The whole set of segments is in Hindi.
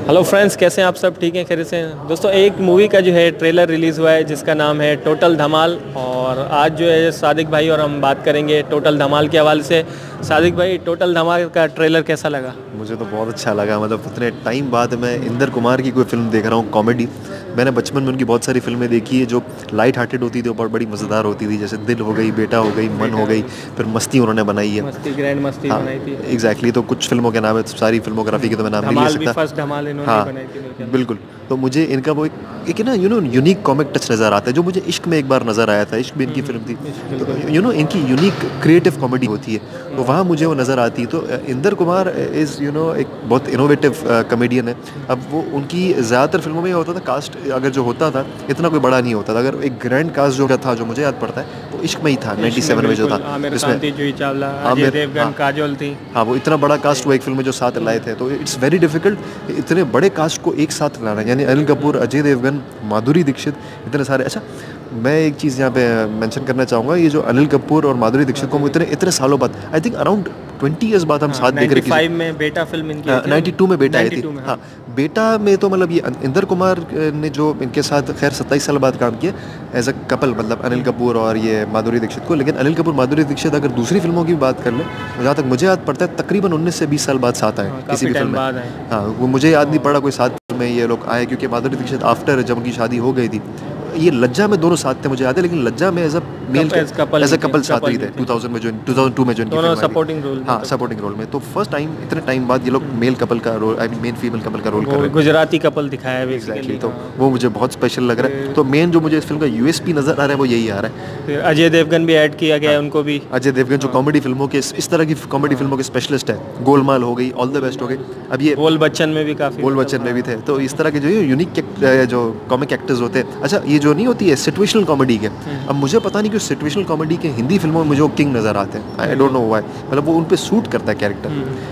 हेलो फ्रेंड्स, कैसे हैं आप सब? ठीक हैं, खैरियत से हैं दोस्तों। एक मूवी का जो है ट्रेलर रिलीज़ हुआ है जिसका नाम है टोटल धमाल। और आज जो है सादिक भाई और हम बात करेंगे टोटल धमाल के हवाले से। सादिक भाई, टोटल धमाल का ट्रेलर कैसा लगा? मुझे तो बहुत अच्छा लगा। मतलब इतने टाइम बाद मैं इंदर कुमार की कोई फिल्म देख रहा हूँ कॉमेडी। मैंने बचपन में उनकी बहुत सारी फिल्में देखी है जो लाइट हार्टेड होती थी और बड़ी मज़ेदार होती थी, जैसे दिल हो गई, बेटा हो गई, मन हो गई, फिर मस्ती उन्होंने बनाई है। मस्ती, ग्रैंड मस्ती बनाई थी। एग्जैक्टली। तो कुछ फिल्मों के नाम है, सारी फिल्मोग्राफी के तो मैं नाम नहीं ले सकता। फर्स्ट धमाल इन्होंने बनाई थी। बिल्कुल। तो मुझे इनका वो एक ना यूनिक कॉमिक टच नज़र आता है, जो मुझे इश्क में एक बार नज़र आया था। इश्क भी इनकी फिल्म थी। तो इनकी यूनिक क्रिएटिव कॉमेडी होती है, तो वहाँ मुझे वो नज़र आती है। तो इंदर कुमार इज़ एक बहुत इनोवेटिव कॉमेडियन है। अब वो उनकी ज़्यादातर फिल्मों में ये होता था, कास्ट अगर जो होता था इतना कोई बड़ा नहीं होता था। अगर एक ग्रैंड कास्ट जो था, जो मुझे याद पड़ता है, वो इश्क में ही था 97 में जो था। इसमें अजय देवगन, काजोल थी। हाँ, वो इतना बड़ा कास्ट वो एक फिल्म में जो साथ लाए थे। तो इट्स वेरी डिफिकल्ट इतने बड़े कास्ट को एक साथ लाना, यानी अनिल कपूर, अजय देवगन, माधुरी दीक्षित, इतने सारे। अच्छा, मैं एक चीज़ यहाँ पे मेंशन करना चाहूँगा, ये जो अनिल कपूर और माधुरी दीक्षित को इतने सालों बाद, आई थिंक अराउंड 20 ईयर्स बाद हम साथ देख रहे हैं। 95 में बेटा फिल्म इनकी, 92 में बेटा आई थी। हाँ, बेटा में तो मतलब ये इंदर कुमार ने जो इनके साथ खैर 27 साल बाद काम किया एज अ कपल, मतलब अनिल कपूर और ये माधुरी दीक्षित को। लेकिन अनिल कपूर माधुरी दीक्षित अगर दूसरी फिल्मों की बात कर ले, जहाँ तक मुझे याद पड़ता है तकरीबन 19 से 20 साल बाद साथ आए किसी भी फिल्म में। हाँ, वो मुझे याद नहीं पड़ा कोई साथ में ये लोग आए, क्योंकि माधुरी दीक्षित आफ्टर जब उनकी शादी हो गई थी, ये लज्जा में दोनों साथ थे मुझे याद है। लेकिन लज्जा में एज अ कपल साथ नहीं थे। 2000 में जो 2002 में जो दोनों सपोर्टिंग रोल। हाँ, सपोर्टिंग रोल में। तो फर्स्ट टाइम इतने टाइम बाद ये लोग मेल कपल का role, I mean main female couple का रोल कर रहे हैं। गुजराती कपल दिखाया है एग्जैक्टली। तो वो मुझे बहुत स्पेशल लग रहा है। तो मेन जो मुझे इस फिल्म का यूएसपी नजर आ रहा है वो यही आ रहा है। फिर अजय देवगन भी ऐड किया गया है, उनको भी। अजय देवगन जो कॉमेडी फिल्मों के इस तरह की कॉमेडी फिल्मों के स्पेशलिस्ट है। गोलमाल हो गई, ऑल द बेस्ट हो गई। अब ये बोल बच्चन में भी काफी, बोल बच्चन में भी थे। तो इस तरह के जो यूनिक जो कॉमिक एक्टर्स होते हैं। अच्छा, ये जो नहीं होती है सिचुएशनल कॉमेडी के, अब मुझे पता नहीं कि सिचुएशनल कॉमेडी के हिंदी फिल्मों में मुझे वो किंग नजर आते हैं। आई डोंट नो व्हाई, मतलब वो उन पे सूट करता है कैरेक्टर,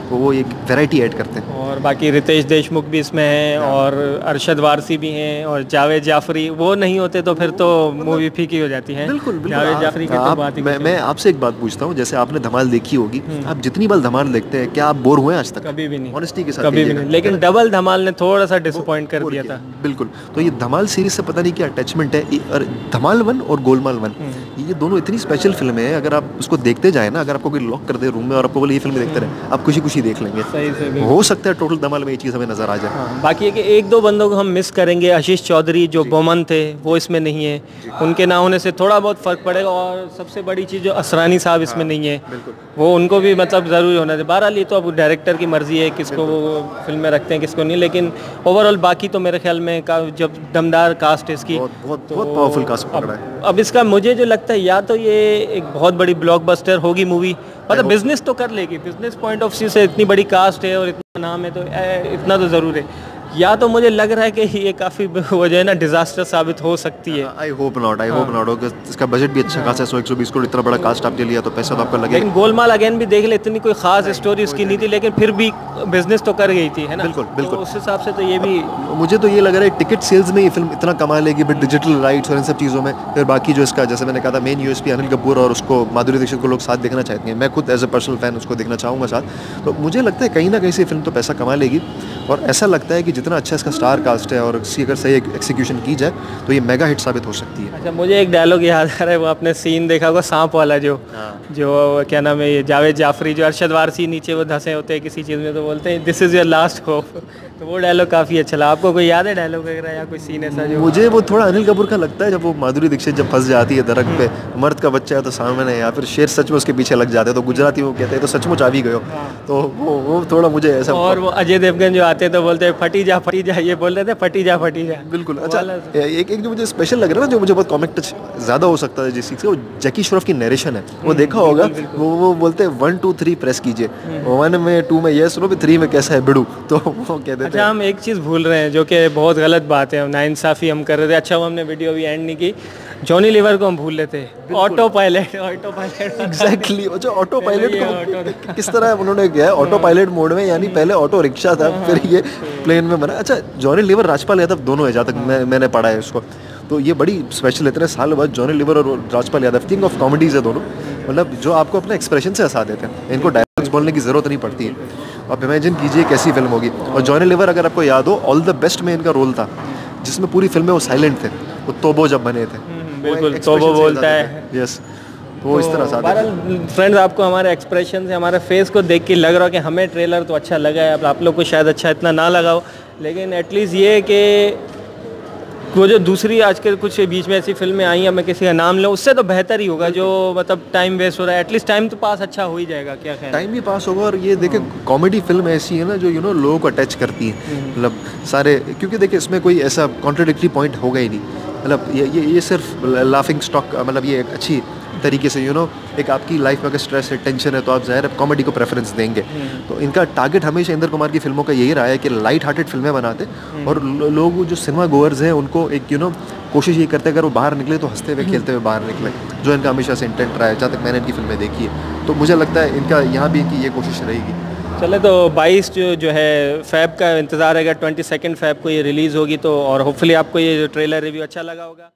तो वो एक वैरायटी ऐड करते हैं। और बाकी रितेश देशमुख भी इसमें हैं, और अरशद वारसी भी हैं, और जावेद जाफरी। वो नहीं होते तो फिर तो मूवी फीकी हो जाती है। बिल्कुल। जावेद जाफरी की तो बात ही। मैं आपसे एक बात पूछता हूँ, जैसे आपने धमाल देखी होगी, आप जितनी बार धमाल देखते हैं, क्या आप बोर हुए आज तक? कभी भी नहीं, ऑनेस्टी के साथ कभी भी नहीं। लेकिन डबल धमाल ने थोड़ा सा डिसअपॉइंट कर दिया था। बिल्कुल। तो ये धमाल सीरीज से पता नहीं क्या अटैचमेंट है। और धमाल 1 और गोलमाल 1, ये दोनों इतनी स्पेशल फिल्म है। अगर आप उसको देखते जाए ना, अगर आपको कोई लॉक कर दे रूम में और आपको बोले ये फिल्म देखते रहे, आप खुशी खुशी देख लेंगे। सही से हो सकता है टोटल धमाल में ये चीज़ हमें नजर आ जाए। बाकी है कि एक दो बंदों को हम मिस करेंगे। आशीष चौधरी जो बोमन थे, वो इसमें नहीं है। उनके ना होने से थोड़ा बहुत फर्क पड़ेगा। और सबसे बड़ी चीज़ जो असरानी साहब इसमें नहीं है, वो उनको भी मतलब ज़रूरी होना चाहिए। बहरहाल ये तो अब डायरेक्टर की मर्जी है किसको वो फिल्म में रखते हैं, किसको नहीं। लेकिन ओवरऑल बाकी तो मेरे ख्याल में जब दमदार कास्ट है इसकी, बहुत पावरफुल कास्ट पकड़ा है। अब इसका मुझे जो लगता है, या तो ये एक बहुत बड़ी ब्लॉकबस्टर होगी मूवी, मतलब बिजनेस तो कर लेगी। बिजनेस पॉइंट ऑफ व्यू से इतनी बड़ी कास्ट है और इतना नाम है, तो इतना तो ज़रूर है। या तो मुझे लग रहा है कि ये काफ़ी वो जो है ना डिजास्टर साबित हो सकती है। आई होप नॉट होगा। इसका बजट भी अच्छा खासा है, 100-120 करोड़। इतना बड़ा कास्ट आपने लिया तो पैसा तो आपका लगेगा। लेकिन गोलमाल अगेन भी देख ले, इतनी कोई खास स्टोरी उसकी नहीं थी, लेकिन फिर भी बिजनेस तो कर गई थी, है ना? बिल्कुल। तो उस हिसाब से तो ये भी, मुझे तो ये लग रहा है टिकट सेल्स में ये फिल्म इतना कमा लेगी, बट डिजिटल राइट्स और इन सब चीज़ों में फिर बाकी जो इसका, जैसे मैंने कहा था, मेन यूएसपी अनिल कपूर और उसको माधुरी दीक्षित को लोग साथ देखना चाहते हैं। मैं खुद एज अ पर्सनल फैन उसको देखना चाहूँगा साथ। तो मुझे लगता है कहीं ना कहीं से फिल्म तो पैसा कमा लेगी। और ऐसा लगता है कि जितना अच्छा इसका स्टार कास्ट है और इसकी अगर सही एक्सिक्यूशन की जाए तो ये मेगा हिट साबित हो सकती है। अच्छा, मुझे एक डायलॉग याद आ रहा है, वो आपने सीन देखा होगा सांप वाला, जो क्या नाम है, ये जावेद जाफरी जो अरशद वारसी नीचे वो धंसे होते हैं किसी चीज़ में, तो बोलते हैं this is your last hope. तो वो डायलॉग काफ़ी अच्छा लगा। आपको कोई याद है डायलॉग वगैरह या कोई सीन ऐसा जो? मुझे वो थोड़ा अनिल कपूर का लगता है, जब वो माधुरी दीक्षित जब फंस जाती है दरख्त पे, मर्द का बच्चा है तो सामने, या फिर शेर सच में उसके पीछे लग जाते हैं, तो गुजराती वो कहते हैं तो सचमुच आ भी गयो। तो वो थोड़ा मुझे ऐसा। और वो अजय देवगन जो आते हैं तो बोलते हैं फटी जा, ये बोल रहे थे फटी जा। बिल्कुल। अच्छा, एक जो मुझे स्पेशल लग रहा है ना, जो मुझे बहुत कॉमिक टच ज़्यादा हो सकता है जिस चीज़ का, वो जैकी श्रॉफ की नरेशन है। वो देखा होगा, वो बोलते हैं 1 2 3 प्रेस कीजिए, 1 में 2 में ये सुनो, 3 में कैसा है बिड़ू। तो वो कहते हैं। अच्छा, हम एक चीज़ भूल रहे हैं जो कि बहुत गलत बात है, नाइंसाफ़ी हम कर रहे थे। अच्छा, वो हमने वीडियो भी एंड नहीं की, जॉनी लीवर को हम भूल लेते हैं। Auto pilot exactly. अच्छा, ऑटो पायलट को किस तरह उन्होंने किया है ऑटो पायलट मोड में, यानी पहले ऑटो रिक्शा था, फिर ये प्लेन में बना। अच्छा, जॉनी लीवर राजपाल यादव दोनों है, जहाँ तक मैंने पढ़ा है उसको। तो ये बड़ी स्पेशल, इतने साल बाद जॉनी लीवर और Rajpal Yadav, king of comedies है दोनों। मतलब जो आपको अपने एक्सप्रेशन से हंसा देते हैं, इनको डायलॉग्स बोलने की ज़रूरत नहीं पड़ती है। आप इमेजिन कीजिए कैसी फिल्म होगी। और जॉनी लीवर अगर आपको याद हो, ऑल द बेस्ट में इनका रोल था, जिसमें पूरी फिल्म में वो साइलेंट थे, वो तोबो जब बने थे, बिल्कुल तोबो बोलता है, यस, वो इस तरह से। फ्रेंड्स, आपको हमारे एक्सप्रेशन से, हमारे फेस को देख के लग रहा हो कि हमें ट्रेलर तो अच्छा लगा है, अब आप लोग को शायद अच्छा इतना ना लगा हो, लेकिन एटलीस्ट ये कि वो जो दूसरी आज के कुछ बीच में ऐसी फिल्में आई हैं, मैं किसी का नाम लूँ, उससे तो बेहतर ही होगा। जो मतलब टाइम वेस्ट हो रहा है, एटलीस्ट टाइम तो पास अच्छा हो ही जाएगा। क्या ख्याल? टाइम भी पास होगा, और ये देखें कॉमेडी फिल्म ऐसी है ना जो लोगों को अटैच करती है, मतलब सारे, क्योंकि देखिए इसमें कोई ऐसा कॉन्ट्रडिक्टरी पॉइंट होगा ही नहीं, मतलब ये सिर्फ लाफिंग स्टॉक, मतलब ये एक अच्छी तरीके से एक आपकी लाइफ में अगर स्ट्रेस है, टेंशन है, तो आप ज़ाहिर है कॉमेडी को प्रेफरेंस देंगे। तो इनका टारगेट हमेशा इंदर कुमार की फिल्मों का यही रहा है कि लाइट हार्टेड फिल्में बनाते, और लोग जो सिनेमा गोअर्स हैं उनको एक कोशिश ये करते हैं अगर वो बाहर निकले तो हंसते हुए खेलते हुए बाहर निकले, जो इनका हमेशा से इंटेंट रहा है जहाँ तक मैंने इनकी फिल्में देखी है। तो मुझे लगता है इनका यहाँ भी इनकी ये कोशिश रहेगी। चले तो 22 जो है फ़ेब का इंतज़ार है, 22 फ़ेब को ये रिलीज़ होगी, तो और होपफुली आपको ये जो ट्रेलर रिव्यू अच्छा लगा होगा।